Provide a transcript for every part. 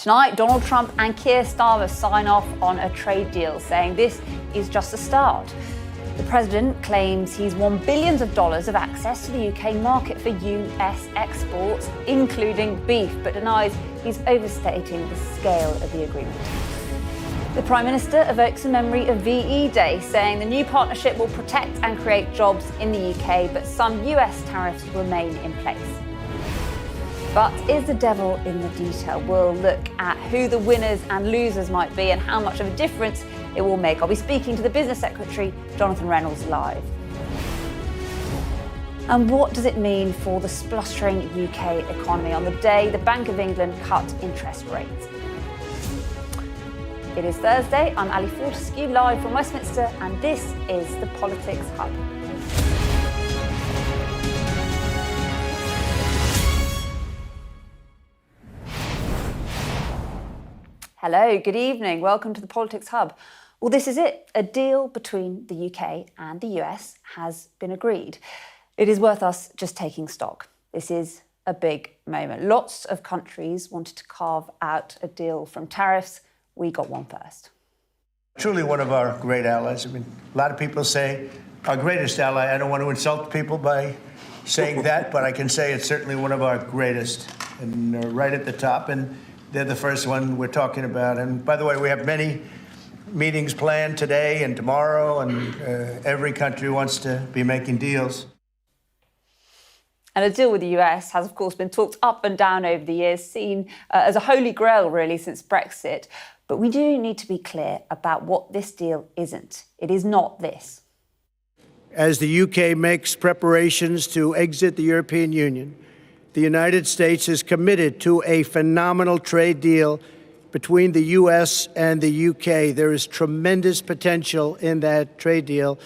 Tonight, Donald Trump and Keir Starmer sign off on a trade deal, saying this is just a start. The president claims he's won billions of dollars of access to the UK market for US exports, including beef, but denies he's overstating the scale of the agreement. The Prime Minister evokes a memory of VE Day, saying the new partnership will protect and create jobs in the UK, but some US tariffs remain in place. But is the devil in the detail? We'll look at who the winners and losers might be and how much of a difference it will make. I'll be speaking to the Business Secretary, Jonathan Reynolds, live. And what does it mean for the splustering UK economy on the day the Bank of England cut interest rates? It is Thursday. I'm Ali Fortescue, live from Westminster, and this is the Politics Hub. Hello, good evening. Welcome to the Politics Hub. Well, this is it. A deal between the UK and the US has been agreed. It is worth us just taking stock. This is a big moment. Lots of countries wanted to carve out a deal from tariffs. We got one first. Truly one of our great allies. I mean, a lot of people say our greatest ally. I don't want to insult people by saying that, but I can say it's certainly one of our greatest and right at the top. And they're the first one we're talking about. And by the way, we have many meetings planned today and tomorrow, and every country wants to be making deals. And a deal with the US has, of course, been talked up and down over the years, seen as a holy grail, really, since Brexit. But we do need to be clear about what this deal isn't. It is not this. As the UK makes preparations to exit the European Union, the United States is committed to a phenomenal trade deal between the U.S. and the UK. There is tremendous potential in that trade deal.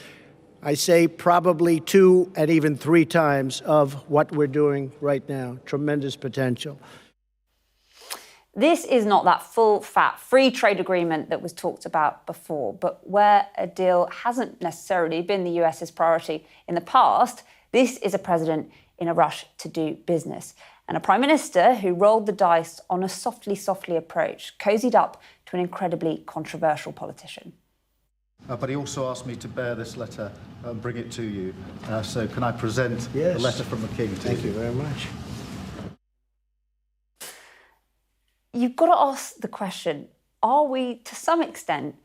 I say probably 2 and even 3 times of what we're doing right now. Tremendous potential. This is not that full, fat, free trade agreement that was talked about before, but where a deal hasn't necessarily been the US's priority in the past, this is a president in a rush to do business. And a Prime Minister who rolled the dice on a softly approach, cozied up to an incredibly controversial politician. But he also asked me to bear this letter and bring it to you. So can I present the letter from the King to you? Thank you very much. You've got to ask the question, are we, to some extent,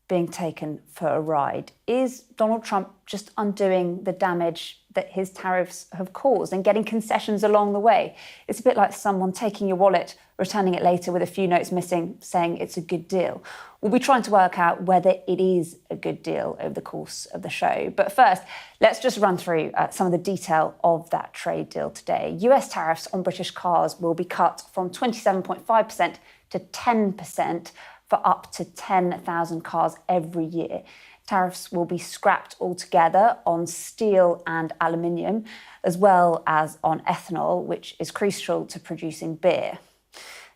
being taken for a ride? Is Donald Trump just undoing the damage that his tariffs have caused and getting concessions along the way? It's a bit like someone taking your wallet, returning it later with a few notes missing, saying it's a good deal. We'll be trying to work out whether it is a good deal over the course of the show. But first, let's just run through some of the detail of that trade deal today. US tariffs on British cars will be cut from 27.5% to 10%, for up to 10,000 cars every year. Tariffs will be scrapped altogether on steel and aluminium, as well as on ethanol, which is crucial to producing beer.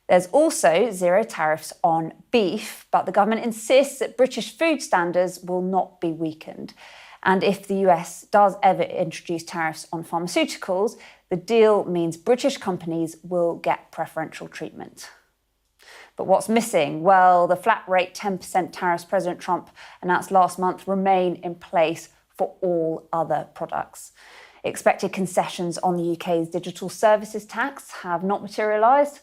There's also 0 tariffs on beef, but the government insists that British food standards will not be weakened. And if the US does ever introduce tariffs on pharmaceuticals, the deal means British companies will get preferential treatment. But what's missing? Well, the flat rate 10% tariffs President Trump announced last month remain in place for all other products. Expected concessions on the UK's digital services tax have not materialised,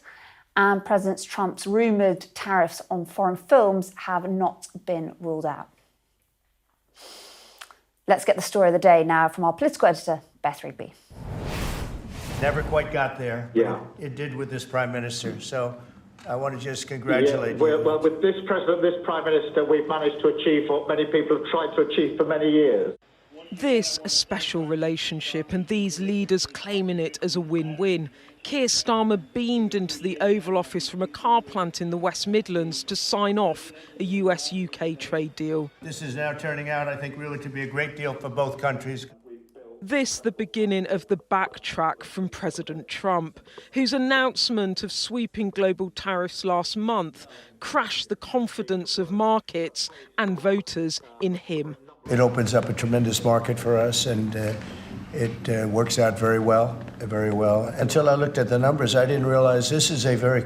and President Trump's rumoured tariffs on foreign films have not been ruled out. Let's get the story of the day now from our political editor, Beth Rigby. Never quite got there. Yeah. It did with this Prime Minister. So I want to just congratulate you. Well, with this President, this Prime Minister, we've managed to achieve what many people have tried to achieve for many years. This a special relationship, and these leaders claiming it as a win-win. Keir Starmer beamed into the Oval Office from a car plant in the West Midlands to sign off a US-UK trade deal. This is now turning out, I think, really to be a great deal for both countries. This the beginning of the backtrack from President Trump, whose announcement of sweeping global tariffs last month crashed the confidence of markets and voters in him. It opens up a tremendous market for us, and it works out very well, very well. Until I looked at the numbers, I didn't realize this is a very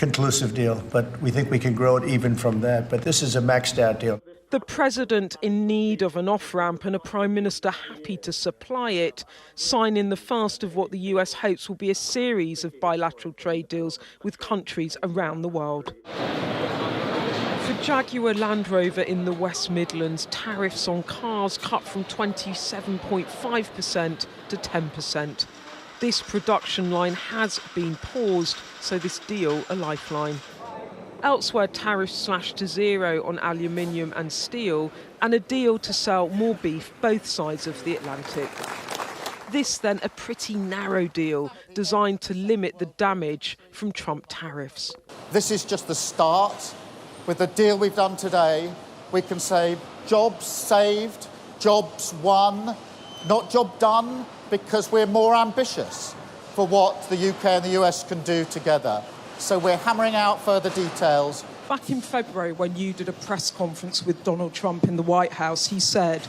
conclusive deal, but we think we can grow it even from that. But this is a maxed out deal. The president in need of an off-ramp and a prime minister happy to supply it, signing the first of what the US hopes will be a series of bilateral trade deals with countries around the world. For Jaguar Land Rover in the West Midlands, tariffs on cars cut from 27.5% to 10%. This production line has been paused, so this deal a lifeline. Elsewhere, tariffs slashed to zero on aluminium and steel, and a deal to sell more beef both sides of the Atlantic. This then a pretty narrow deal designed to limit the damage from Trump tariffs. This is just the start. With the deal we've done today, we can say jobs saved, jobs won, not job done, because we're more ambitious for what the UK and the US can do together. So we're hammering out further details. Back in February, when you did a press conference with Donald Trump in the White House, he said,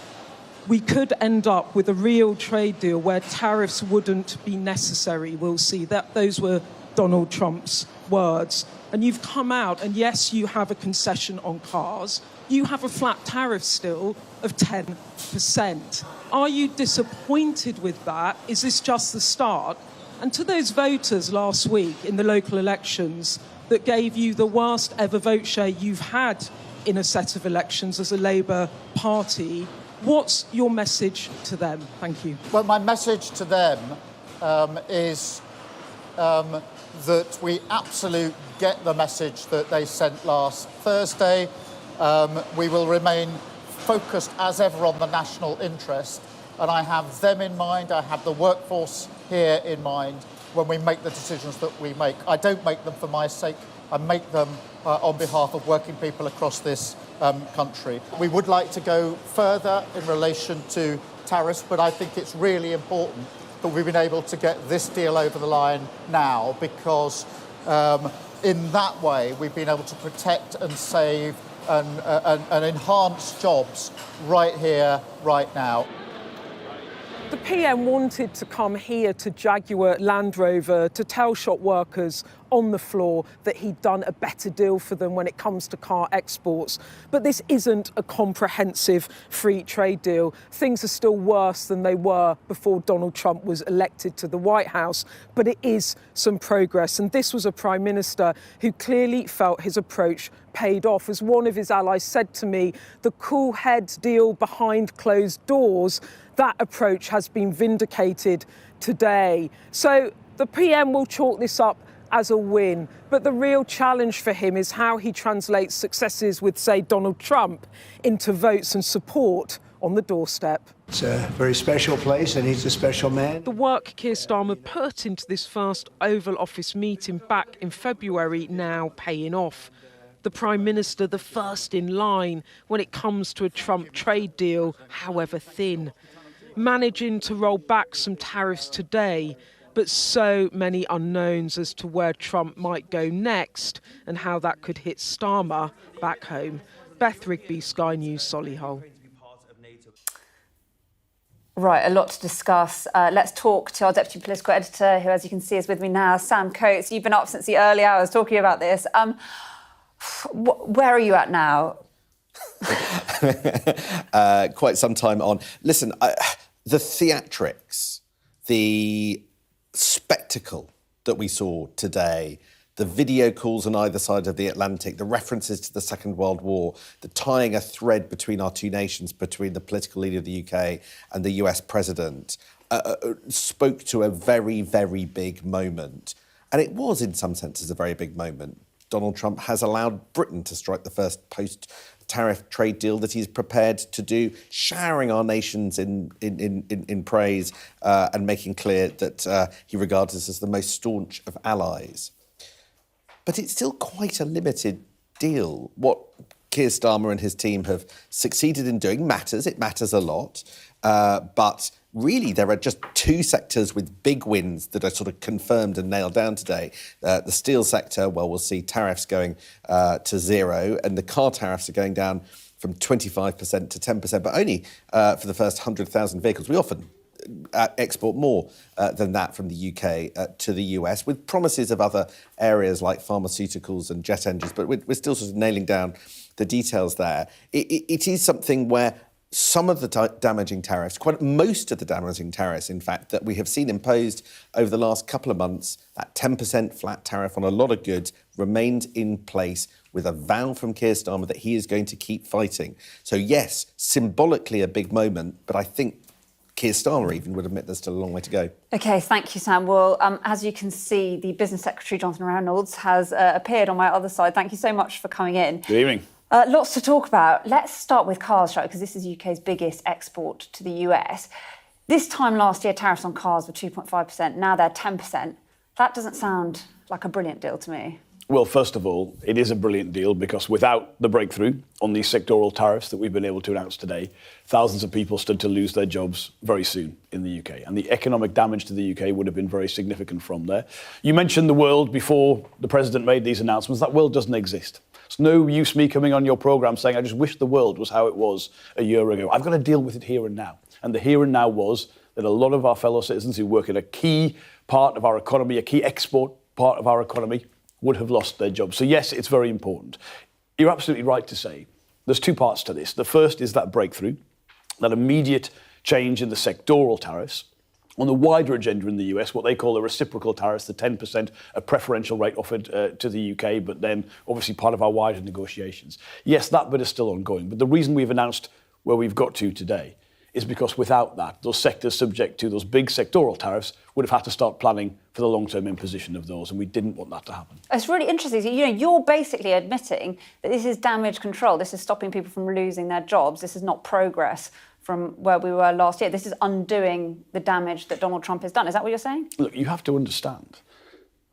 we could end up with a real trade deal where tariffs wouldn't be necessary. We'll see. Those were Donald Trump's words. And you've come out, and yes, you have a concession on cars. You have a flat tariff still of 10%. Are you disappointed with that? Is this just the start? And to those voters last week in the local elections that gave you the worst ever vote share you've had in a set of elections as a Labour Party, what's your message to them? Thank you. Well, my message to them is that we absolutely get the message that they sent last Thursday. We will remain focused as ever on the national interest, and I have them in mind, I have the workforce here in mind when we make the decisions that we make. I don't make them for my sake, I make them on behalf of working people across this country. We would like to go further in relation to tariffs, but I think it's really important that we've been able to get this deal over the line now, because in that way we've been able to protect and save and enhance jobs right here, right now. The PM wanted to come here to Jaguar Land Rover to tell shop workers on the floor that he'd done a better deal for them when it comes to car exports. But this isn't a comprehensive free trade deal. Things are still worse than they were before Donald Trump was elected to the White House. But it is some progress. And this was a Prime Minister who clearly felt his approach paid off. As one of his allies said to me, the cool heads deal behind closed doors, that approach has been vindicated today. So the PM will chalk this up as a win. But the real challenge for him is how he translates successes with, say, Donald Trump into votes and support on the doorstep. It's a very special place, and he's a special man. The work Keir Starmer put into this first Oval Office meeting back in February now paying off. The Prime Minister, the first in line when it comes to a Trump trade deal, however thin. Managing to roll back some tariffs today, but so many unknowns as to where Trump might go next and how that could hit Starmer back home. Beth Rigby, Sky News, Solihull. Right, a lot to discuss. Let's talk to our Deputy Political Editor, who, as you can see, is with me now, Sam Coates. You've been up since the early hours talking about this. Where are you at now? Quite some time on. Listen, the theatrics, the spectacle that we saw today, the video calls on either side of the Atlantic, the references to the Second World War, the tying a thread between our two nations, between the political leader of the UK and the US president, spoke to a very, very big moment. And it was, in some senses, a very big moment. Donald Trump has allowed Britain to strike the first post-tariff trade deal that he's prepared to do, showering our nations in praise and making clear that he regards us as the most staunch of allies. But it's still quite a limited deal. What Keir Starmer and his team have succeeded in doing matters. It matters a lot. But really, there are just two sectors with big wins that are sort of confirmed and nailed down today. The steel sector, well, we'll see tariffs going to zero, and the car tariffs are going down from 25% to 10%, but only for the first 100,000 vehicles. We often export more than that from the UK to the US, with promises of other areas like pharmaceuticals and jet engines. But we're still sort of nailing down the details there. It is something where some of the damaging tariffs, most of the damaging tariffs, in fact, that we have seen imposed over the last couple of months, that 10% flat tariff on a lot of goods, remained in place with a vow from Keir Starmer that he is going to keep fighting. So yes, symbolically a big moment, but I think Keir Starmer even would admit there's still a long way to go. OK, thank you, Sam. Well, as you can see, the Business Secretary, Jonathan Reynolds, has appeared on my other side. Thank you so much for coming in. Good evening. Lots to talk about. Let's start with cars, right, because this is UK's biggest export to the US. This time last year, tariffs on cars were 2.5%. Now they're 10%. That doesn't sound like a brilliant deal to me. Well, first of all, it is a brilliant deal because without the breakthrough on these sectoral tariffs that we've been able to announce today, thousands of people stood to lose their jobs very soon in the UK. And the economic damage to the UK would have been very significant from there. You mentioned the world before the President made these announcements. That world doesn't exist. It's no use me coming on your programme saying, I just wish the world was how it was a year ago. I've got to deal with it here and now. And the here and now was that a lot of our fellow citizens who work in a key part of our economy, a key export part of our economy, would have lost their jobs. So yes, it's very important. You're absolutely right to say there's two parts to this. The first is that breakthrough, that immediate change in the sectoral tariffs. On the wider agenda in the US, what they call the reciprocal tariffs, the 10%, a preferential rate offered to the UK, but then obviously part of our wider negotiations. Yes, that bit is still ongoing. But the reason we've announced where we've got to today is because without that, those sectors subject to those big sectoral tariffs would have had to start planning for the long-term imposition of those, and we didn't want that to happen. It's really interesting. You know, you're basically admitting that this is damage control. This is stopping people from losing their jobs. This is not progress from where we were last year. This is undoing the damage that Donald Trump has done. Is that what you're saying? Look, you have to understand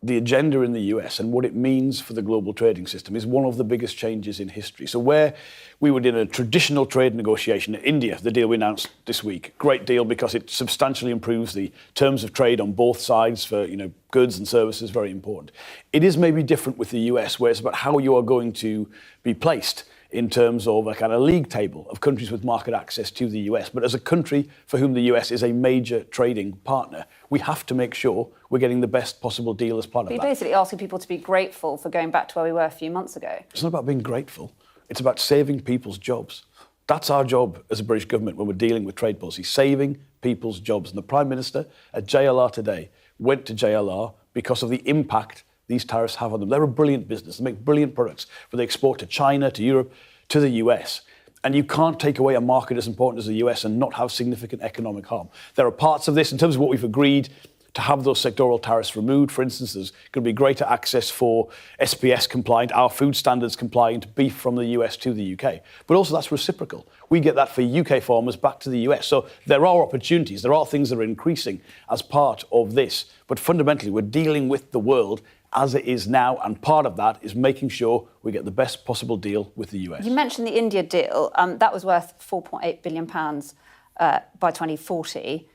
the agenda in the US and what it means for the global trading system is one of the biggest changes in history. So where we were in a traditional trade negotiation in India, the deal we announced this week, great deal because it substantially improves the terms of trade on both sides for, goods and services, very important. It is maybe different with the US, where it's about how you are going to be placed in terms of a kind of league table of countries with market access to the US. But as a country for whom the US is a major trading partner, we have to make sure we're getting the best possible deal as part of that. You're basically asking people to be grateful for going back to where we were a few months ago. It's not about being grateful. It's about saving people's jobs. That's our job as a British government when we're dealing with trade policy, saving people's jobs. And the Prime Minister at JLR today went to JLR because of the impact these tariffs have on them. They're a brilliant business. They make brilliant products, but they export to China, to Europe, to the US. And you can't take away a market as important as the US and not have significant economic harm. There are parts of this, in terms of what we've agreed, to have those sectoral tariffs removed. For instance, there's going to be greater access for SPS compliant, our food standards compliant beef from the US to the UK. But also that's reciprocal. We get that for UK farmers back to the US. So there are opportunities. There are things that are increasing as part of this. But fundamentally, we're dealing with the world as it is now, and part of that is making sure we get the best possible deal with the US. You mentioned the India deal. That was worth £4.8 billion by 2040.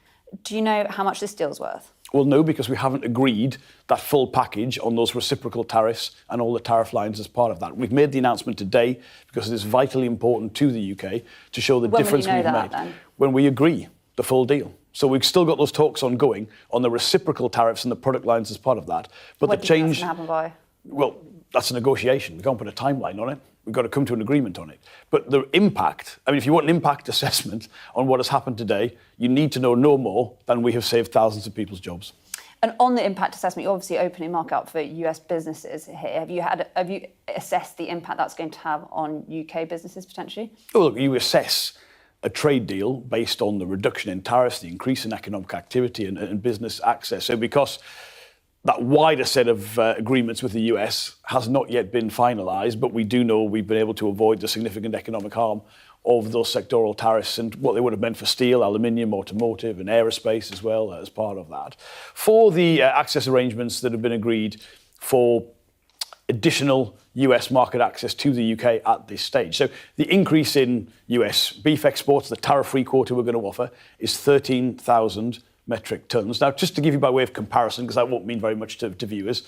Do you know how much this deal's worth? Well, no, because we haven't agreed that full package on those reciprocal tariffs and all the tariff lines as part of that. We've made the announcement today because it is vitally important to the UK to show the difference we've made when we agree the full deal. So we've still got those talks ongoing on the reciprocal tariffs and the product lines as part of that. But when the change, do you think that's going to happen by? Well, that's a negotiation. We can't put a timeline on it. We've got to come to an agreement on it. But the impact, if you want an impact assessment on what has happened today, you need to know no more than we have saved thousands of people's jobs. And on the impact assessment, you're obviously opening market up for US businesses here. Have you assessed the impact that's going to have on UK businesses potentially? Well, look, you assess a trade deal based on the reduction in tariffs, the increase in economic activity and business access. So because that wider set of agreements with the US has not yet been finalised, but we do know we've been able to avoid the significant economic harm of those sectoral tariffs and what they would have meant for steel, aluminium, automotive and aerospace as well as part of that. For the access arrangements that have been agreed for additional US market access to the UK at this stage. So the increase in US beef exports, the tariff-free quota we're going to offer, is 13,000 metric tonnes. Now, just to give you by way of comparison, because that won't mean very much to viewers,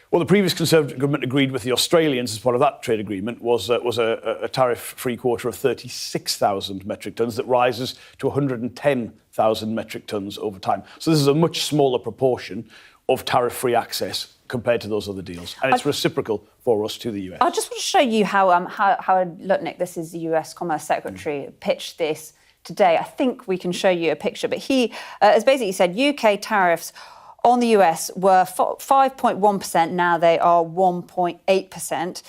what the previous Conservative government agreed with the Australians as part of that trade agreement was a tariff-free quota of 36,000 metric tonnes that rises to 110,000 100,000 metric tonnes over time. So this is a much smaller proportion of tariff-free access compared to those other deals. And it's reciprocal for us to the US. I just want to show you how Howard Lutnick, this is the US Commerce Secretary, pitched this today. I think we can show you a picture, but he has basically said UK tariffs on the US were 5.1%, now they are 1.8%.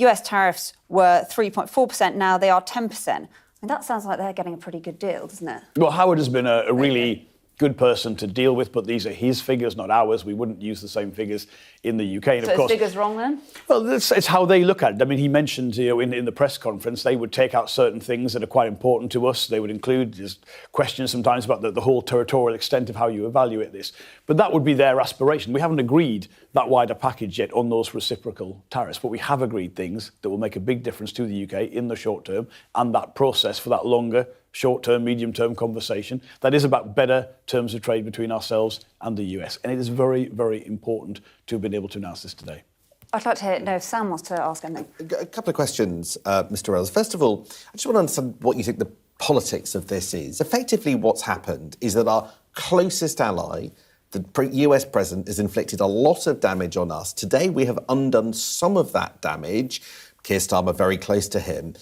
US tariffs were 3.4%, now they are 10%. I mean, that sounds like they're getting a pretty good deal, doesn't it? Well, Howard has been a really good person to deal with, but these are his figures, not ours. We wouldn't use the same figures in the UK. And so of course, his figures wrong then? Well, it's how they look at it. I mean, he mentioned in the press conference they would take out certain things that are quite important to us. They would include just questions sometimes about the whole territorial extent of how you evaluate this. But that would be their aspiration. We haven't agreed that wider package yet on those reciprocal tariffs, but we have agreed things that will make a big difference to the UK in the short term, and that process for that longer short-term, medium-term conversation that is about better terms of trade between ourselves and the US. And it is very, very important to have been able to announce this today. I'd like to know if Sam wants to ask anything. A couple of questions, Mr. Wells. First of all, I just want to understand what you think the politics of this is. Effectively, what's happened is that our closest ally, the US president, has inflicted a lot of damage on us. Today, we have undone some of that damage. Keir Starmer very close to him.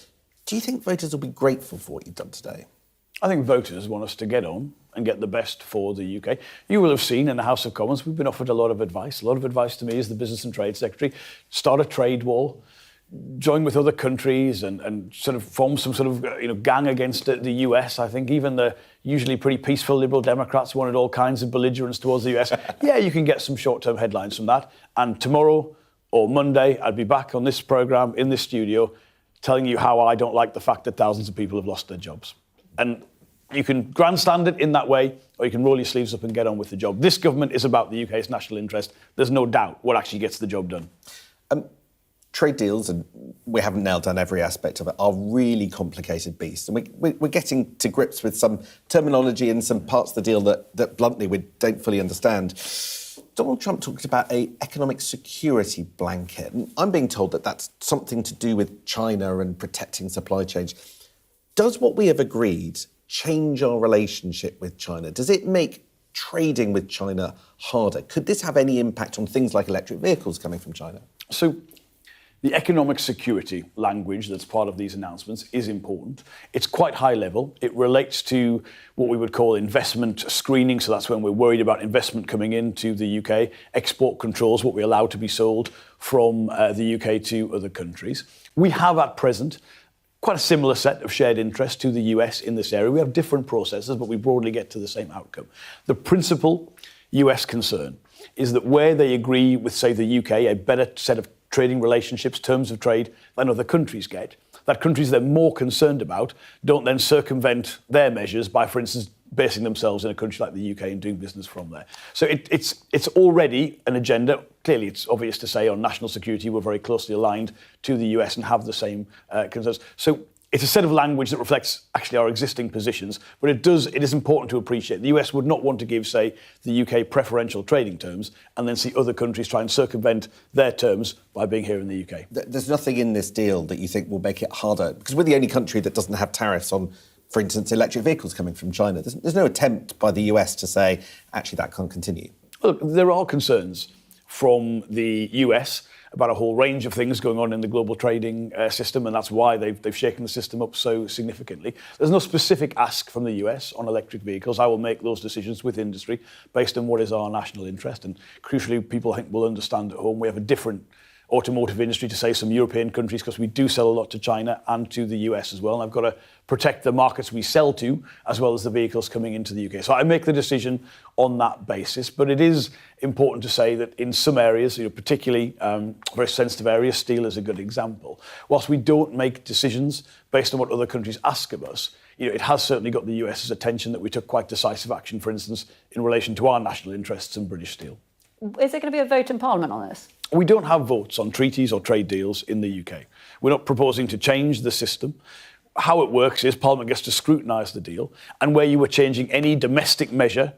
Do you think voters will be grateful for what you've done today? I think voters want us to get on and get the best for the UK. You will have seen in the House of Commons, we've been offered a lot of advice. A lot of advice to me as the Business and Trade Secretary. Start a trade war, join with other countries and sort of form some sort of gang against the US. I think even the usually pretty peaceful Liberal Democrats wanted all kinds of belligerence towards the US. Yeah, you can get some short-term headlines from that. And tomorrow or Monday, I'd be back on this programme, in this studio, telling you how I don't like the fact that thousands of people have lost their jobs. And you can grandstand it in that way, or you can roll your sleeves up and get on with the job. This government is about the UK's national interest. There's no doubt what actually gets the job done. Trade deals, and we haven't nailed down every aspect of it, are really complicated beasts. And we're getting to grips with some terminology and some parts of the deal that bluntly, we don't fully understand. Donald Trump talked about an economic security blanket. And I'm being told that that's something to do with China and protecting supply chains. Does what we have agreed change our relationship with China? Does it make trading with China harder? Could this have any impact on things like electric vehicles coming from China? So the economic security language that's part of these announcements is important. It's quite high level. It relates to what we would call investment screening. So that's when we're worried about investment coming into the UK, export controls, what we allow to be sold from the UK to other countries. We have at present quite a similar set of shared interests to the US in this area. We have different processes, but we broadly get to the same outcome. The principal US concern is that where they agree with, say, the UK, a better set of trading relationships, terms of trade than other countries get, that countries they're more concerned about don't then circumvent their measures by, for instance, basing themselves in a country like the UK and doing business from there. So it's already an agenda. Clearly, it's obvious to say on national security we're very closely aligned to the US and have the same concerns. So it's a set of language that reflects actually our existing positions, but it is important to appreciate the US would not want to give, say, the UK preferential trading terms and then see other countries try and circumvent their terms by being here in the UK. There's nothing in this deal that you think will make it harder, because we're the only country that doesn't have tariffs on, for instance, electric vehicles coming from China. There's no attempt by the US to say, actually, that can't continue. Look, there are concerns from the US about a whole range of things going on in the global trading system, and that's why they've shaken the system up so significantly. There's no specific ask from the US on electric vehicles. I will make those decisions with industry based on what is our national interest, and crucially, people I think will understand at home we have a different automotive industry to, say, some European countries, because we do sell a lot to China and to the US as well. And I've got to protect the markets we sell to, as well as the vehicles coming into the UK. So I make the decision on that basis. But it is important to say that in some areas, particularly very sensitive areas, steel is a good example. Whilst we don't make decisions based on what other countries ask of us, it has certainly got the US's attention that we took quite decisive action, for instance, in relation to our national interests in British steel. Is there going to be a vote in Parliament on this? We don't have votes on treaties or trade deals in the UK. We're not proposing to change the system. How it works is Parliament gets to scrutinise the deal, and where you were changing any domestic measure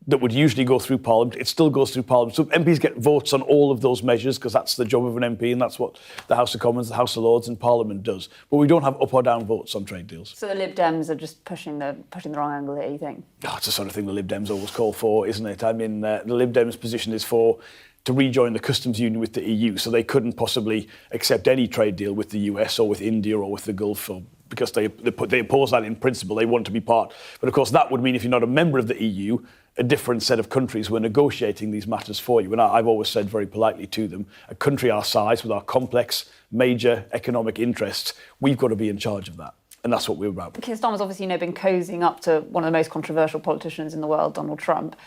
that would usually go through Parliament. It still goes through Parliament. So MPs get votes on all of those measures because that's the job of an MP and that's what the House of Commons, the House of Lords and Parliament does. But we don't have up or down votes on trade deals. So the Lib Dems are just pushing the wrong angle here, you think? Oh, it's the sort of thing the Lib Dems always call for, isn't it? I mean, the Lib Dems' position is to rejoin the customs union with the EU, so they couldn't possibly accept any trade deal with the US or with India or with the Gulf because they oppose that in principle. They want to be part. But of course, that would mean if you're not a member of the EU, a different set of countries were negotiating these matters for you. And I've always said very politely to them, a country our size with our complex, major economic interests, we've got to be in charge of that. And that's what we're about. Keir Starmer's obviously been cozying up to one of the most controversial politicians in the world, Donald Trump.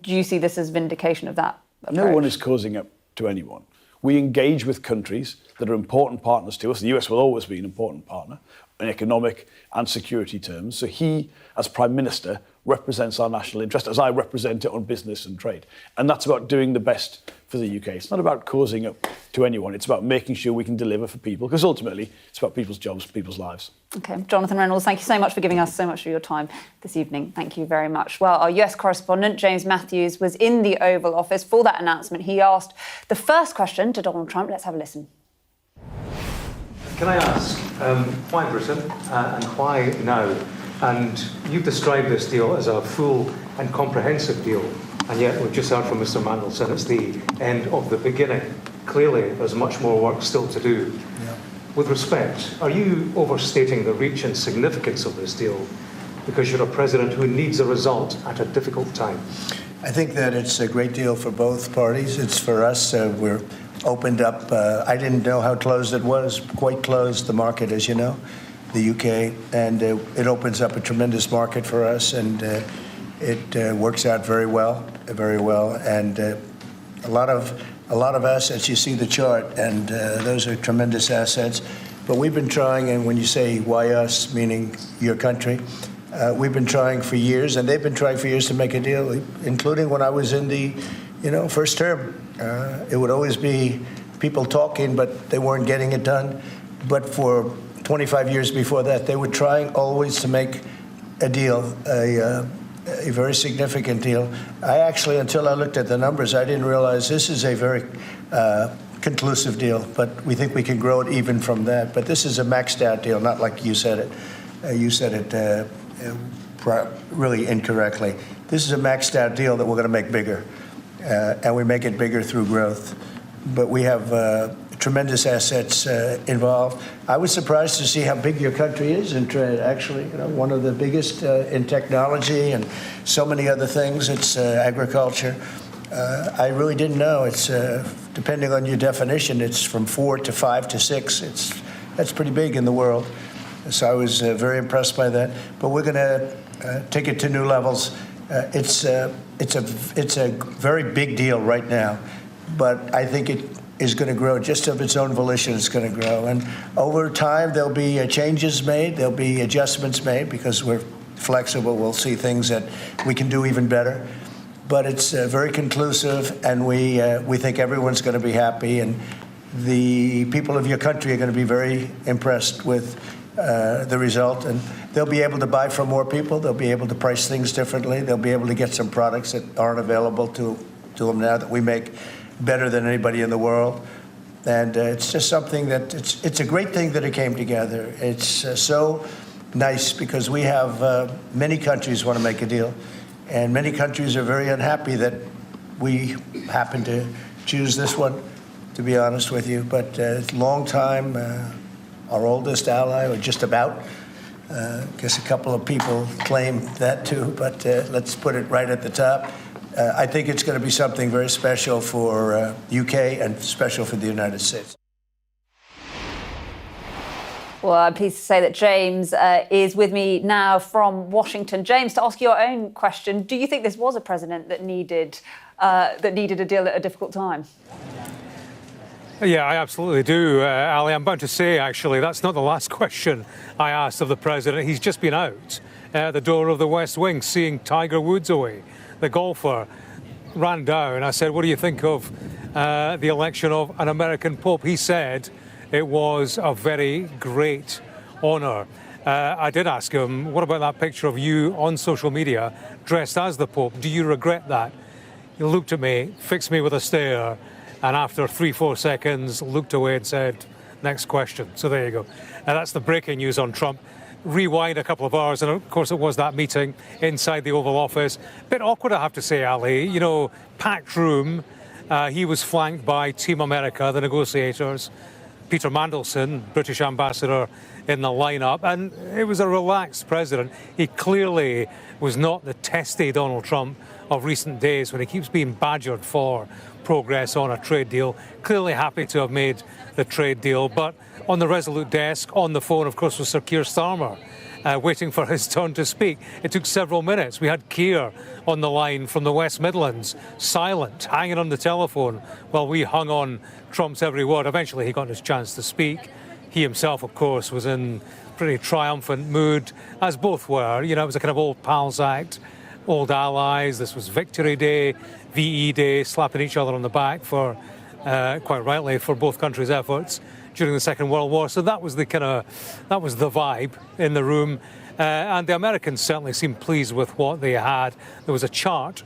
Do you see this as vindication of that approach? No one is cozying up to anyone. We engage with countries that are important partners to us. The US will always be an important partner in economic and security terms. So he, as Prime Minister, represents our national interest as I represent it on business and trade. And that's about doing the best for the UK. It's not about cozying up to anyone. It's about making sure we can deliver for people, because ultimately it's about people's jobs, people's lives. OK. Jonathan Reynolds, thank you so much for giving us so much of your time this evening. Thank you very much. Well, our US correspondent, James Matthews, was in the Oval Office for that announcement. He asked the first question to Donald Trump. Let's have a listen. Can I ask, why Britain and why now? And you've described this deal as a full and comprehensive deal, and yet we've just heard from Mr Mandelson it's the end of the beginning. Clearly, there's much more work still to do. Yeah. With respect, are you overstating the reach and significance of this deal because you're a president who needs a result at a difficult time? I think that it's a great deal for both parties. It's for us. We're opened up. I didn't know how closed it was. Quite closed, the market, as you know, the UK, and it opens up a tremendous market for us, and it works out very well, and a lot of assets. You see the chart, and those are tremendous assets. But we've been trying, and when you say why us, meaning your country, we've been trying for years, and they've been trying for years to make a deal, including when I was in the, first term. It would always be people talking, but they weren't getting it done. But for 25 years before that, they were trying always to make a deal, a very significant deal. I actually, until I looked at the numbers, I didn't realize this is a very conclusive deal, but we think we can grow it even from that. But this is a maxed out deal, not like you said it. You said it really incorrectly. This is a maxed out deal that we're going to make bigger, and we make it bigger through growth. But we have tremendous assets involved. I was surprised to see how big your country is in trade, actually. One of the biggest in technology and so many other things. It's agriculture. I really didn't know. It's depending on your definition, it's from 4 to 5 to 6. That's pretty big in the world. So I was very impressed by that. But we're going to take it to new levels. It's a very big deal right now, but I think it is going to grow just of its own volition. It's going to grow, and over time there'll be changes made, there'll be adjustments made because we're flexible. We'll see things that we can do even better. But it's very conclusive, and we think everyone's going to be happy, and the people of your country are going to be very impressed with the result, and they'll be able to buy from more people. They'll be able to price things differently. They'll be able to get some products that aren't available to them now that we make better than anybody in the world. And it's just something that it's a great thing that it came together. It's so nice because we have many countries want to make a deal, and many countries are very unhappy that we happen to choose this one, to be honest with you. But it's a long time, our oldest ally, or just about. I guess a couple of people claim that too, but let's put it right at the top. I think it's going to be something very special for UK and special for the United States. Well, I'm pleased to say that James is with me now from Washington. James, to ask your own question, do you think this was a president that needed a deal at a difficult time? Yeah, I absolutely do, Ali. I'm bound to say, actually, that's not the last question I asked of the president. He's just been out the door of the West Wing, seeing Tiger Woods away. The golfer ran down. I said, what do you think of the election of an American Pope? He said it was a very great honour. I did ask him, what about that picture of you on social media dressed as the Pope? Do you regret that? He looked at me, fixed me with a stare, and after 3-4 seconds, looked away and said, next question. So there you go. And that's the breaking news on Trump. Rewind a couple of hours, and of course it was that meeting inside the Oval Office. Bit awkward, I have to say, Ali. You know, packed room. He was flanked by Team America, the negotiators. Peter Mandelson, British ambassador, in the lineup, and it was a relaxed president. He clearly was not the testy Donald Trump of recent days when he keeps being badgered for progress on a trade deal. Clearly happy to have made the trade deal, but on the Resolute desk, on the phone, of course, was Sir Keir Starmer, waiting for his turn to speak. It took several minutes. We had Keir on the line from the West Midlands, silent, hanging on the telephone while we hung on Trump's every word. Eventually he got his chance to speak. He himself, of course, was in pretty triumphant mood, as both were. You know, it was a kind of old pals act, old allies. This was Victory Day, VE Day, slapping each other on the back for, quite rightly, for both countries' efforts during the Second World War. So that was the vibe in the room. And the Americans certainly seemed pleased with what they had. There was a chart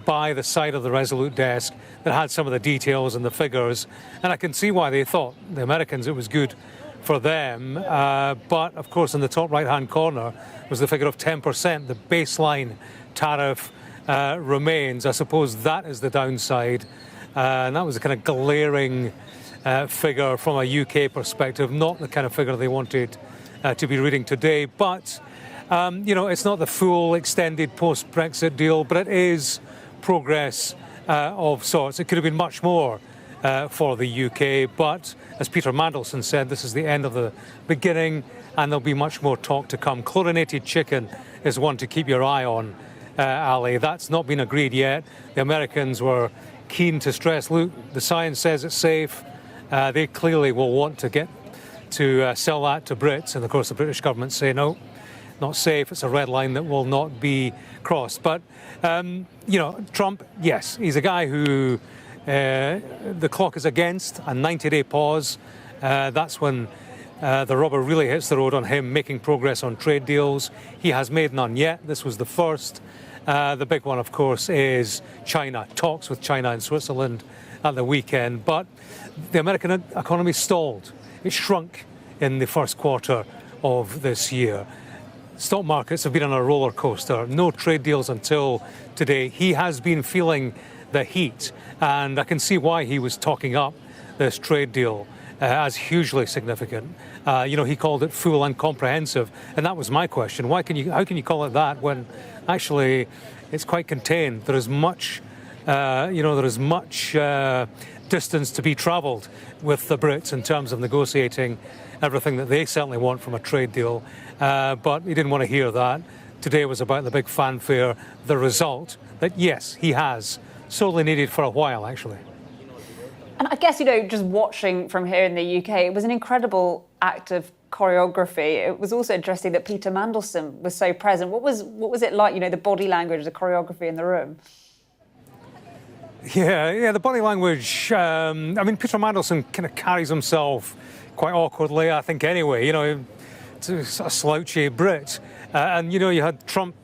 by the side of the Resolute desk that had some of the details and the figures. And I can see why they thought, the Americans, it was good for them. But, of course, in the top right-hand corner was the figure of 10%. The baseline tariff remains. I suppose that is the downside. And that was a kind of glaring figure from a UK perspective, not the kind of figure they wanted to be reading today. But, you know, it's not the full extended post-Brexit deal, but it is progress of sorts. It could have been much more for the UK, but as Peter Mandelson said, this is the end of the beginning, and there'll be much more talk to come. Chlorinated chicken is one to keep your eye on, Ali. That's not been agreed yet. The Americans were keen to stress, look, the science says it's safe. They clearly will want to get to sell that to Brits, and of course the British government say no, not safe. It's a red line that will not be crossed. But you know, Trump, yes, he's a guy who the clock is against. A 90-day pause. That's when the rubber really hits the road on him making progress on trade deals. He has made none yet. This was the first. The big one, of course, is China. Talks with China and Switzerland at the weekend. But the American economy stalled. It shrunk in the first quarter of this year. Stock markets have been on a roller coaster. No trade deals until today. He has been feeling the heat, and I can see why he was talking up this trade deal as hugely significant. You know, he called it full and comprehensive, and that was my question. How can you call it that when actually it's quite contained? There is much, distance to be travelled with the Brits in terms of negotiating everything that they certainly want from a trade deal. But he didn't want to hear that. Today was about the big fanfare, the result that, yes, he has sorely needed for a while, actually. And I guess, you know, just watching from here in the UK, it was an incredible act of choreography. It was also interesting that Peter Mandelson was so present. What was it like, you know, the body language, the choreography in the room? Yeah, the body language. I mean, Peter Mandelson kind of carries himself quite awkwardly, I think, anyway. You know, it's a slouchy Brit. And, you know, you had Trump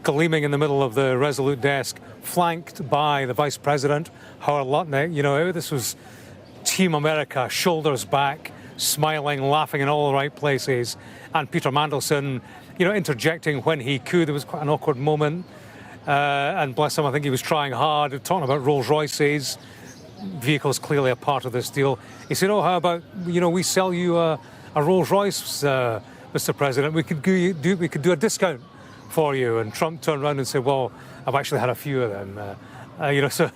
gleaming in the middle of the Resolute desk, flanked by the Vice President, Howard Lutnick. You know, this was Team America, shoulders back, smiling, laughing in all the right places. And Peter Mandelson, you know, interjecting when he could. There was quite an awkward moment. And bless him, I think he was trying hard, talking about Rolls Royces. Vehicles clearly a part of this deal. He said, oh, how about, you know, we sell you a Rolls Royce, Mr. President. We could do a discount for you. And Trump turned around and said, well, I've actually had a few of them. You know, so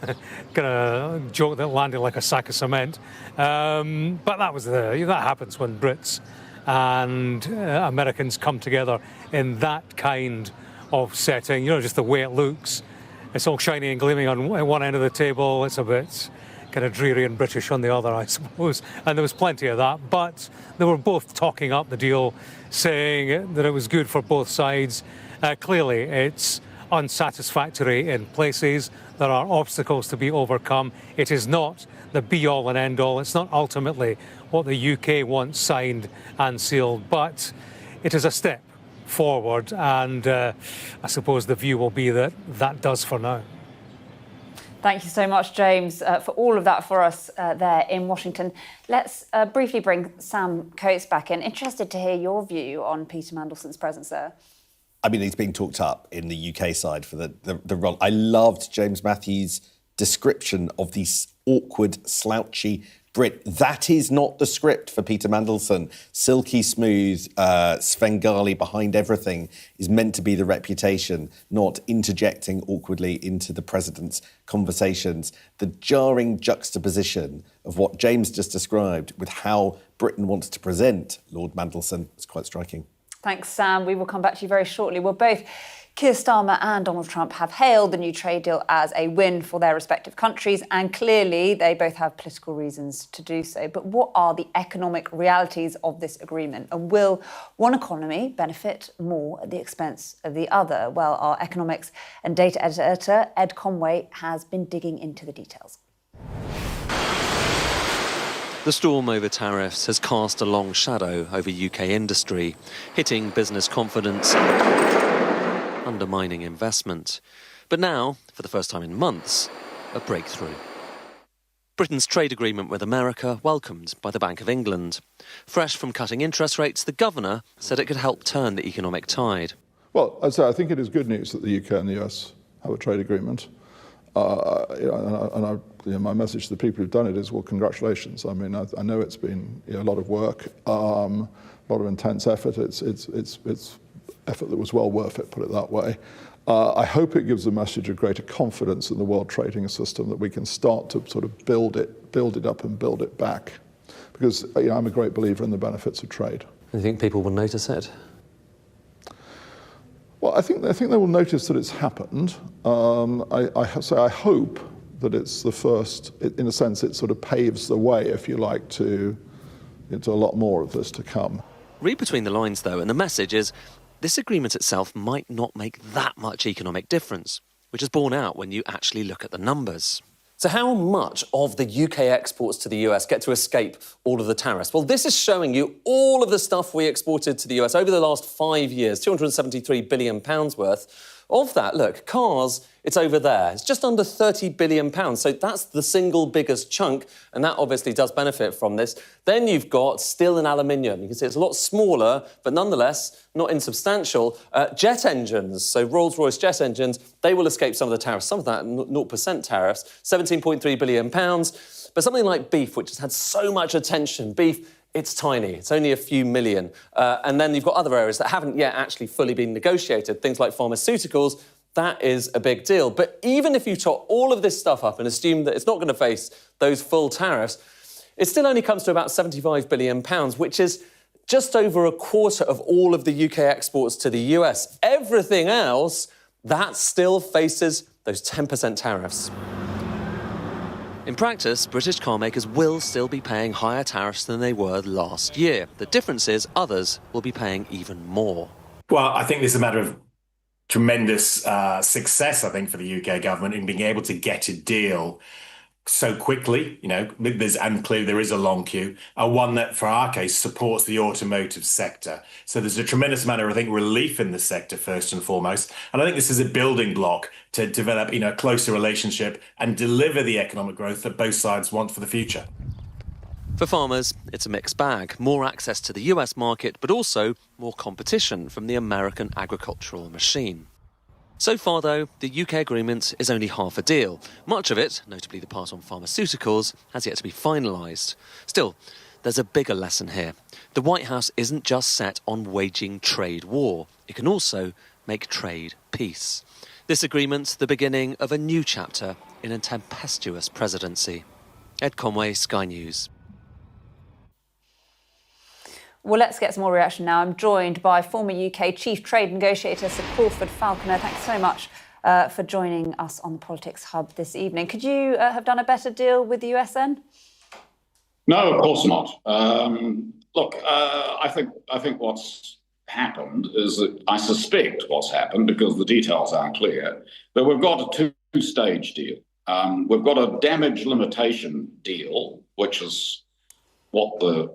kind of joke that landed like a sack of cement. But that happens when Brits and Americans come together in that kind of setting. You know, just the way it looks. It's all shiny and gleaming on one end of the table. It's a bit kind of dreary and British on the other, I suppose. And there was plenty of that. But they were both talking up the deal, saying that it was good for both sides. Clearly, it's unsatisfactory in places. There are obstacles to be overcome. It is not the be-all and end-all. It's not ultimately what the UK wants signed and sealed, but it is a step forward, and I suppose the view will be that that does for now. Thank you so much, James, for all of that for us there in Washington. Let's briefly bring Sam Coates back in. Interested to hear your view on Peter Mandelson's presence there. I mean, he's being talked up in the UK side for the role. I loved James Matthews' description of these awkward, slouchy Brit. That is not the script for Peter Mandelson. Silky smooth, Svengali behind everything is meant to be the reputation, not interjecting awkwardly into the president's conversations. The jarring juxtaposition of what James just described with how Britain wants to present Lord Mandelson is quite striking. Thanks, Sam. We will come back to you very shortly. Well, both Keir Starmer and Donald Trump have hailed the new trade deal as a win for their respective countries, and clearly they both have political reasons to do so. But what are the economic realities of this agreement? And will one economy benefit more at the expense of the other? Well, our economics and data editor, Ed Conway, has been digging into the details. The storm over tariffs has cast a long shadow over UK industry, hitting business confidence, undermining investment. But now, for the first time in months, a breakthrough. Britain's trade agreement with America welcomed by the Bank of England. Fresh from cutting interest rates, the governor said it could help turn the economic tide. Well, I'd say I think it is good news that the UK and the US have a trade agreement. My message to the people who've done it is, well, congratulations. I mean, I know it's been a lot of work, a lot of intense effort. It's effort that was well worth it, put it that way. I hope it gives a message of greater confidence in the world trading system, that we can start to sort of build it up and build it back. Because I'm a great believer in the benefits of trade. Do you think people will notice it? Well, I think they will notice that it's happened. I hope that it's the first, in a sense, it sort of paves the way, if you like, to a lot more of this to come. Read between the lines, though, and the message is this agreement itself might not make that much economic difference, which is borne out when you actually look at the numbers. So how much of the UK exports to the US get to escape all of the tariffs? Well, this is showing you all of the stuff we exported to the US over the last 5 years, £273 billion worth. Of that, look, cars, it's over there. It's just under £30 billion. So that's the single biggest chunk, and that obviously does benefit from this. Then you've got steel and aluminium. You can see it's a lot smaller, but nonetheless not insubstantial. Jet engines, so Rolls-Royce jet engines, they will escape some of the tariffs. Some of that 0% tariffs, £17.3 billion. But something like beef, which has had so much attention, beef, it's tiny. It's only a few million. And then you've got other areas that haven't yet actually fully been negotiated, things like pharmaceuticals. That is a big deal. But even if you tot all of this stuff up and assume that it's not going to face those full tariffs, it still only comes to about £75 billion, which is just over a quarter of all of the UK exports to the US. Everything else, that still faces those 10% tariffs. In practice, British car makers will still be paying higher tariffs than they were last year. The difference is others will be paying even more. Well, I think this is a matter of tremendous success, I think, for the UK government in being able to get a deal so quickly. And clearly there is a long queue, one that, for our case, supports the automotive sector. So there's a tremendous amount of, I think, relief in the sector, first and foremost. And I think this is a building block to develop, a closer relationship and deliver the economic growth that both sides want for the future. For farmers, it's a mixed bag. More access to the US market, but also more competition from the American agricultural machine. So far, though, the UK agreement is only half a deal. Much of it, notably the part on pharmaceuticals, has yet to be finalised. Still, there's a bigger lesson here. The White House isn't just set on waging trade war. It can also make trade peace. This agreement's the beginning of a new chapter in a tempestuous presidency. Ed Conway, Sky News. Well, let's get some more reaction now. I'm joined by former UK Chief Trade Negotiator Sir Crawford Falconer. Thanks so much for joining us on the Politics Hub this evening. Could you have done a better deal with the US then? No, of course not. I think what's happened is that I suspect what's happened, because the details aren't clear, that we've got a two-stage deal. We've got a damage limitation deal, which is what the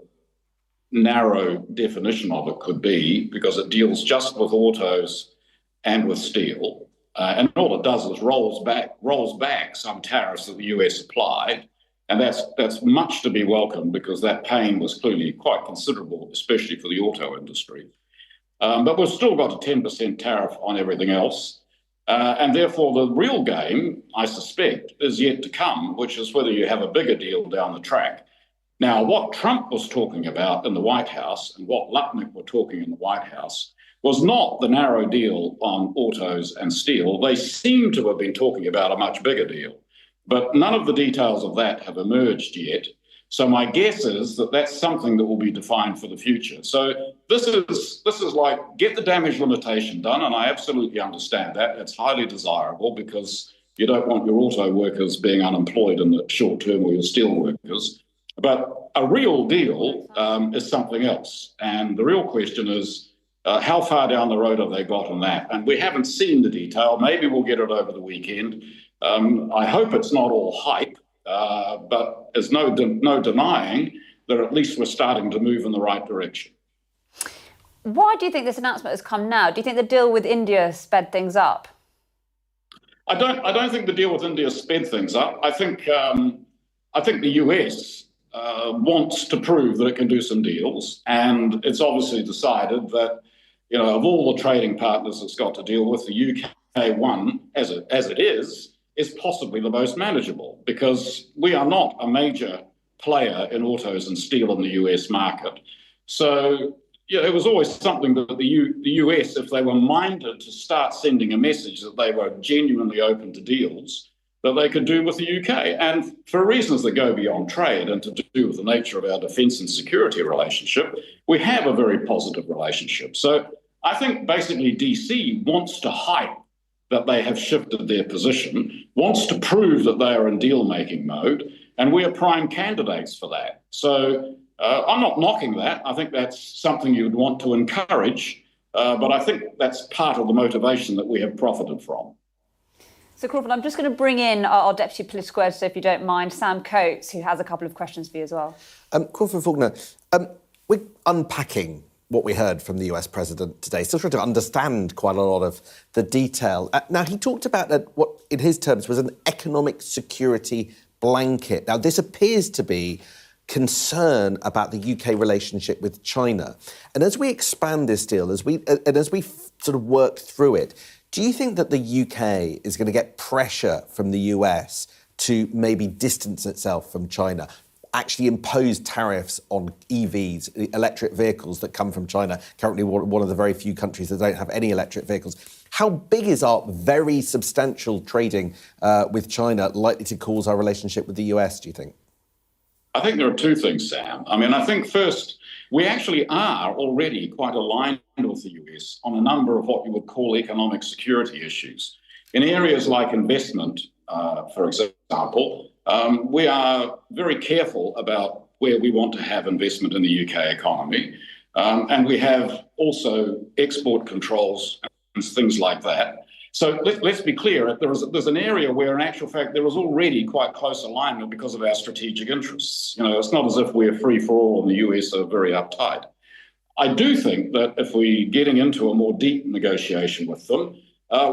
narrow definition of it could be, because it deals just with autos and with steel. And all it does is rolls back some tariffs that the US applied. And that's much to be welcomed, because that pain was clearly quite considerable, especially for the auto industry. But we've still got a 10% tariff on everything else. And therefore, the real game, I suspect, is yet to come, which is whether you have a bigger deal down the track. Now, what Trump was talking about in the White House and what Lutnick were talking in the White House was not the narrow deal on autos and steel. They seem to have been talking about a much bigger deal, but none of the details of that have emerged yet. So my guess is that that's something that will be defined for the future. So this is like, get the damage limitation done, and I absolutely understand that. It's highly desirable, because you don't want your auto workers being unemployed in the short term, or your steel workers. But a real deal is something else. And the real question is, how far down the road have they got on that? And we haven't seen the detail. Maybe we'll get it over the weekend. I hope it's not all hype, but there's no denying that at least we're starting to move in the right direction. Why do you think this announcement has come now? Do you think the deal with India sped things up? I don't think the deal with India sped things up. I think the US wants to prove that it can do some deals, and it's obviously decided that, of all the trading partners it's got to deal with, the UK one, as it is possibly the most manageable, because we are not a major player in autos and steel in the US market. So it was always something that the US, if they were minded to start sending a message that they were genuinely open to deals, that they could do with the UK. And for reasons that go beyond trade and to do with the nature of our defence and security relationship, we have a very positive relationship. So I think basically DC wants to hype that they have shifted their position, wants to prove that they are in deal-making mode, and we are prime candidates for that. So I'm not knocking that. I think that's something you'd want to encourage, but I think that's part of the motivation that we have profited from. So, Crawford, I'm just going to bring in our Deputy Political Editor, if you don't mind, Sam Coates, who has a couple of questions for you as well. Crawford Faulkner, we're unpacking what we heard from the US President today, still trying to understand quite a lot of the detail. Now, he talked about what, in his terms, was an economic security blanket. Now, this appears to be concern about the UK relationship with China. And as we expand this deal, as we sort of work through it, do you think that the UK is going to get pressure from the US to maybe distance itself from China, actually impose tariffs on EVs, electric vehicles that come from China, currently one of the very few countries that don't have any electric vehicles? How big is our very substantial trading with China likely to cause our relationship with the US, do you think? I think there are two things, Sam. I mean, I think first, we actually are already quite aligned with the US on a number of what you would call economic security issues. In areas like investment, for example, we are very careful about where we want to have investment in the UK economy. And we have also export controls and things like that. So let's be clear, there's an area where, in actual fact, there is already quite close alignment because of our strategic interests. It's not as if we're free for all and the US are very uptight. I do think that if we're getting into a more deep negotiation with them,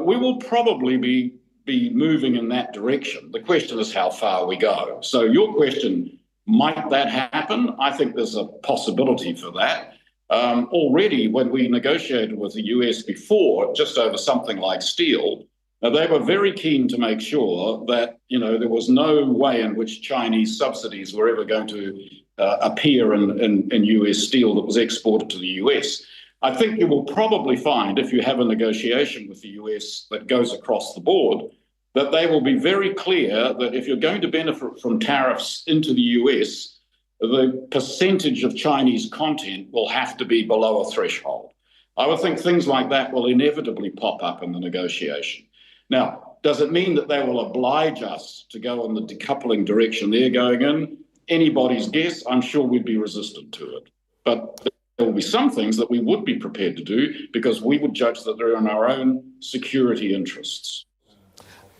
we will probably be moving in that direction. The question is how far we go. So your question, might that happen? I think there's a possibility for that. Already, when we negotiated with the US before, just over something like steel, they were very keen to make sure that there was no way in which Chinese subsidies were ever going to appear in US steel that was exported to the US. I think you will probably find, if you have a negotiation with the US that goes across the board, that they will be very clear that if you're going to benefit from tariffs into the US, the percentage of Chinese content will have to be below a threshold. I would think things like that will inevitably pop up in the negotiation. Now, does it mean that they will oblige us to go in the decoupling direction they're going in? Anybody's guess. I'm sure we'd be resistant to it. But there will be some things that we would be prepared to do because we would judge that they're in our own security interests.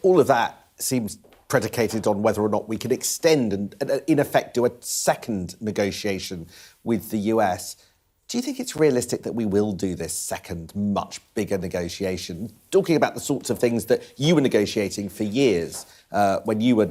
All of that seems predicated on whether or not we can extend and in effect, do a second negotiation with the US. Do you think it's realistic that we will do this second, much bigger negotiation? Talking about the sorts of things that you were negotiating for years when you were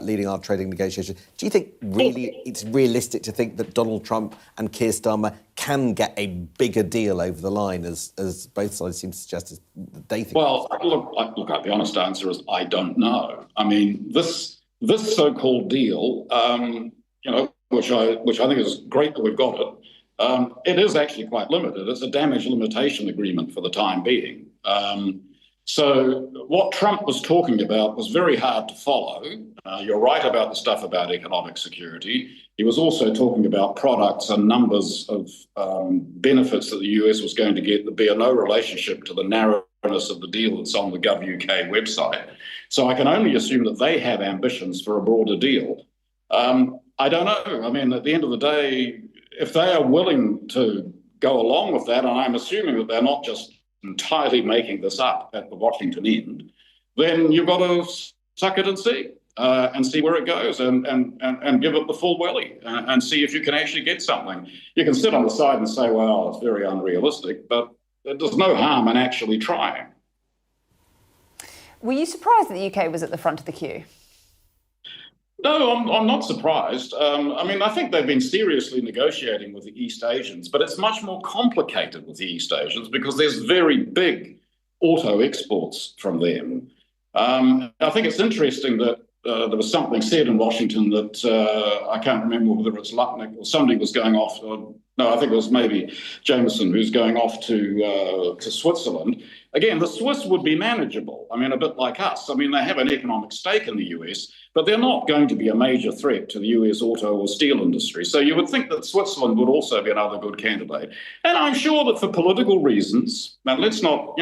leading our trading negotiation. Do you think really it's realistic to think that Donald Trump and Keir Starmer can get a bigger deal over the line, as both sides seem to suggest as they think? Well, look, the honest answer is I don't know. I mean, this so-called deal, which I think is great that we've got it. It is actually quite limited. It's a damage limitation agreement for the time being. So what Trump was talking about was very hard to follow. You're right about the stuff about economic security. He was also talking about products and numbers of benefits that the US was going to get that bear no relationship to the narrowness of the deal that's on the GovUK website. So I can only assume that they have ambitions for a broader deal. I don't know. I mean, at the end of the day, if they are willing to go along with that, and I'm assuming that they're not just entirely making this up at the Washington end, then you've got to suck it and see where it goes and give it the full welly and see if you can actually get something. You can sit on the side and say, well, it's very unrealistic, but there's no harm in actually trying. Were you surprised that the UK was at the front of the queue? No, I'm not surprised. I think they've been seriously negotiating with the East Asians, but it's much more complicated with the East Asians because there's very big auto exports from them. I think it's interesting that there was something said in Washington that I can't remember whether it's Lutnick or somebody was going off. No, I think it was maybe Jameson who's going off to Switzerland. Again, the Swiss would be manageable. I mean, a bit like us. I mean, they have an economic stake in the US, but they're not going to be a major threat to the US auto or steel industry. So you would think that Switzerland would also be another good candidate. And I'm sure that for political reasons, now let's not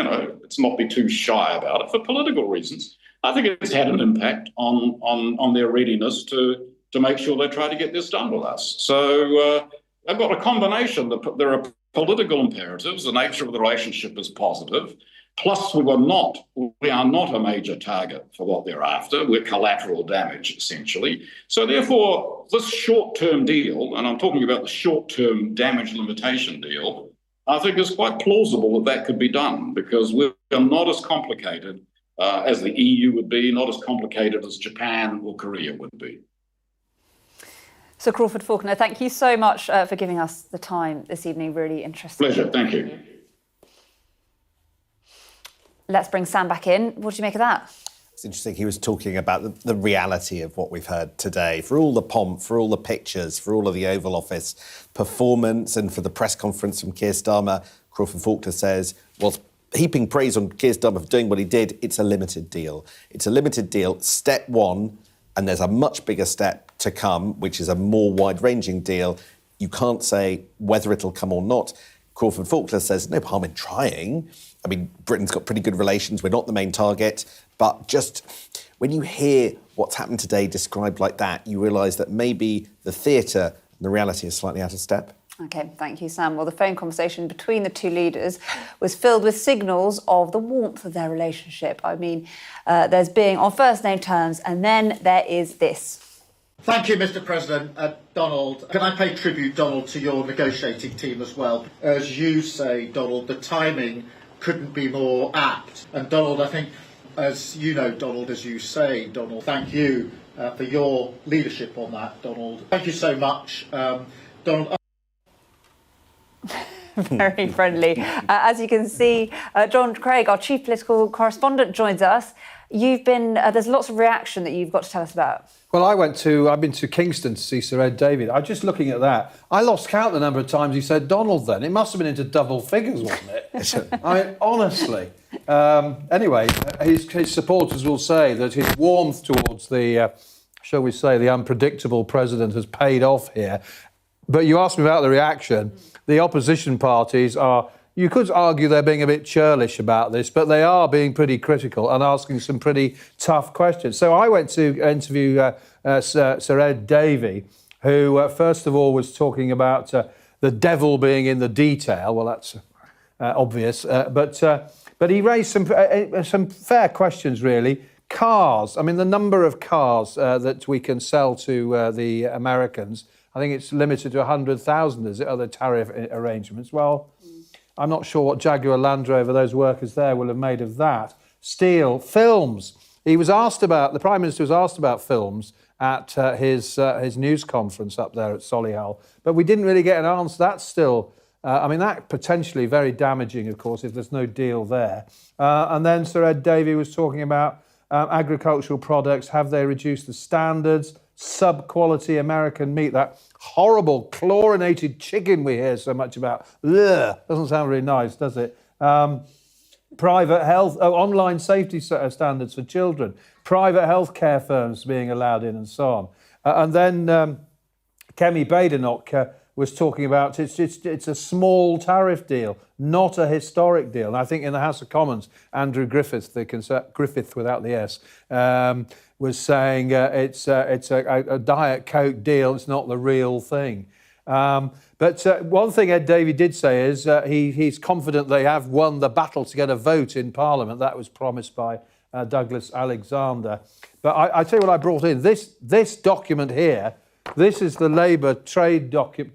be too shy about it, for political reasons, I think it's had an impact on their readiness to make sure they try to get this done with us. So they've got a combination. There are political imperatives. The nature of the relationship is positive. Plus, we are not a major target for what they're after. We're collateral damage, essentially. So therefore, this short-term deal, and I'm talking about the short-term damage limitation deal, I think is quite plausible that could be done because we're not as complicated as the EU would be, not as complicated as Japan or Korea would be. So Crawford Faulkner, thank you so much for giving us the time this evening. Really interesting. Pleasure, thank you. Let's bring Sam back in. What do you make of that? It's interesting. He was talking about the reality of what we've heard today. For all the pomp, for all the pictures, for all of the Oval Office performance and for the press conference from Keir Starmer, Crawford Faulkner says, whilst heaping praise on Keir Starmer for doing what he did, it's a limited deal. It's a limited deal, step one, and there's a much bigger step to come, which is a more wide-ranging deal. You can't say whether it'll come or not. Crawford Faulkner says, no harm in trying. I mean, Britain's got pretty good relations. We're not the main target. But just when you hear what's happened today described like that, you realise that maybe the theatre and the reality is slightly out of step. OK, thank you, Sam. Well, the phone conversation between the two leaders was filled with signals of the warmth of their relationship. I mean, there's being on first-name terms, and then there is this. Thank you, Mr. President. Donald, can I pay tribute, Donald, to your negotiating team as well? As you say, Donald, the timing couldn't be more apt. And Donald, I think, as you know, Donald, as you say, Donald, thank you for your leadership on that, Donald. Thank you so much, Donald. Very friendly. As you can see, John Craig, our chief political correspondent, joins us. You've been, there's lots of reaction that you've got to tell us about. Well, I've been to Kingston to see Sir Ed Davey. I'm just looking at that. I lost count the number of times he said Donald then. It must have been into double figures, wasn't it? I mean, honestly. Anyway, his supporters will say that his warmth towards the, shall we say, the unpredictable president has paid off here. But you asked me about the reaction. The opposition parties are, you could argue they're being a bit churlish about this, but they are being pretty critical and asking some pretty tough questions. So I went to interview Sir Ed Davey, who first of all was talking about the devil being in the detail. Well, that's obvious, but he raised some fair questions, really. Cars. I mean, the number of cars that we can sell to the Americans, I think it's limited to 100,000, is it, other tariff arrangements? Well, I'm not sure what Jaguar Land Rover, those workers there, will have made of that. Steel, films. The Prime Minister was asked about films at his news conference up there at Solihull, but we didn't really get an answer. That's still, that potentially very damaging, of course, if there's no deal there. And then Sir Ed Davey was talking about agricultural products. Have they reduced the standards? Sub-quality American meat, that horrible chlorinated chicken we hear so much about. Ugh, doesn't sound really nice, does it? Private health, online safety standards for children, private healthcare firms being allowed in, and so on. And then Kemi Badenoch was talking about it's a small tariff deal, not a historic deal. And I think in the House of Commons, Andrew Griffith, Griffith without the S, was saying it's a Diet Coke deal. It's not the real thing. But one thing Ed Davey did say is he's confident they have won the battle to get a vote in Parliament. That was promised by Douglas Alexander. But I tell you what I brought in. This document here, this is the Labour trade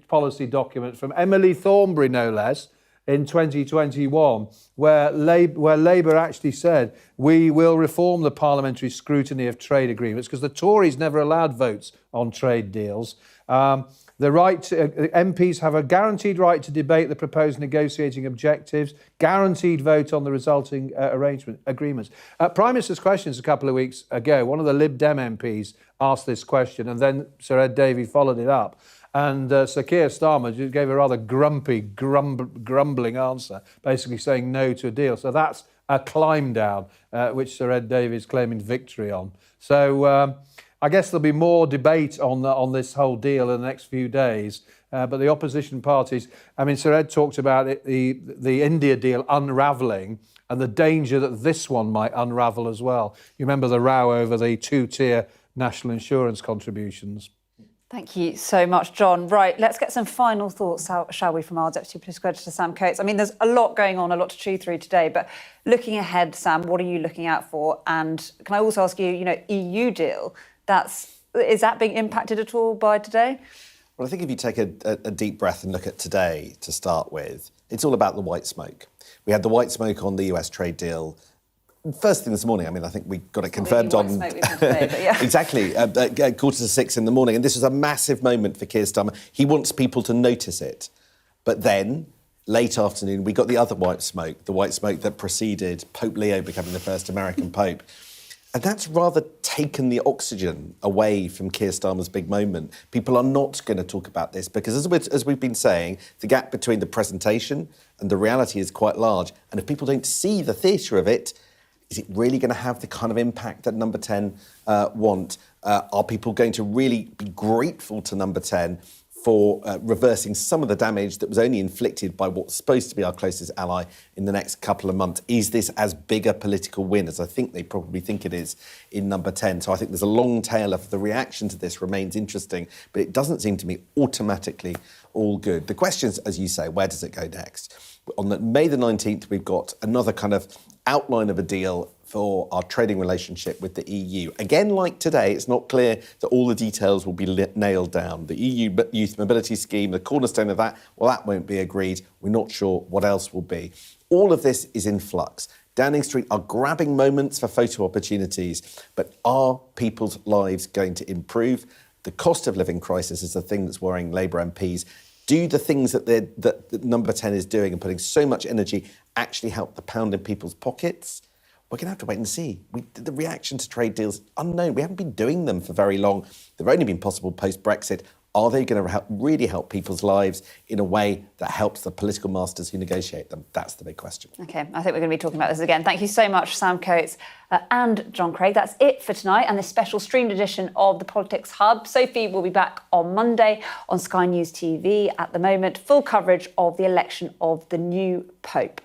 policy document from Emily Thornberry, no less, in 2021, where Labour actually said, we will reform the parliamentary scrutiny of trade agreements, because the Tories never allowed votes on trade deals. The right MPs have a guaranteed right to debate the proposed negotiating objectives, guaranteed vote on the resulting agreements. Prime Minister's questions a couple of weeks ago, one of the Lib Dem MPs asked this question, and then Sir Ed Davey followed it up. And Sir Keir Starmer gave a rather grumbling answer, basically saying no to a deal. So that's a climb down, which Sir Ed Davey is claiming victory on. So I guess there'll be more debate on this whole deal in the next few days. But the opposition parties, Sir Ed talked about the India deal unravelling and the danger that this one might unravel as well. You remember the row over the two-tier national insurance contributions. Thank you so much, John. Right, let's get some final thoughts, shall we, from our Deputy Political Editor, Sam Coates. There's a lot going on, a lot to chew through today, but looking ahead, Sam, what are you looking out for? And can I also ask you, EU deal, is that being impacted at all by today? Well, I think if you take a deep breath and look at today to start with, it's all about the white smoke. We had the white smoke on the US trade deal first thing this morning. I think we got it confirmed on... Exactly, 5:45 in the morning. And this was a massive moment for Keir Starmer. He wants people to notice it. But then, late afternoon, we got the other white smoke, the white smoke that preceded Pope Leo becoming the first American Pope. And that's rather taken the oxygen away from Keir Starmer's big moment. People are not going to talk about this because, as we've been saying, the gap between the presentation and the reality is quite large. And if people don't see the theatre of it, is it really going to have the kind of impact that Number 10 want? Are people going to really be grateful to Number 10 for reversing some of the damage that was only inflicted by what's supposed to be our closest ally in the next couple of months? Is this as big a political win as I think they probably think it is in Number 10? So I think there's a long tail of the reaction to this remains interesting, but it doesn't seem to me automatically all good. The question is, as you say, where does it go next? On May the 19th, we've got another kind of outline of a deal for our trading relationship with the EU. Again, like today, it's not clear that all the details will be nailed down. The EU Youth Mobility Scheme, the cornerstone of that, well, that won't be agreed. We're not sure what else will be. All of this is in flux. Downing Street are grabbing moments for photo opportunities, but are people's lives going to improve? The cost of living crisis is the thing that's worrying Labour MPs. Do the things that Number 10 is doing and putting so much energy actually help the pound in people's pockets? We're going to have to wait and see. The reaction to trade deals, unknown. We haven't been doing them for very long. They've only been possible post-Brexit. Are they going to really help people's lives in a way that helps the political masters who negotiate them? That's the big question. OK, I think we're going to be talking about this again. Thank you so much, Sam Coates and John Craig. That's it for tonight and this special streamed edition of the Politics Hub. Sophie will be back on Monday on Sky News TV. At the moment, full coverage of the election of the new Pope.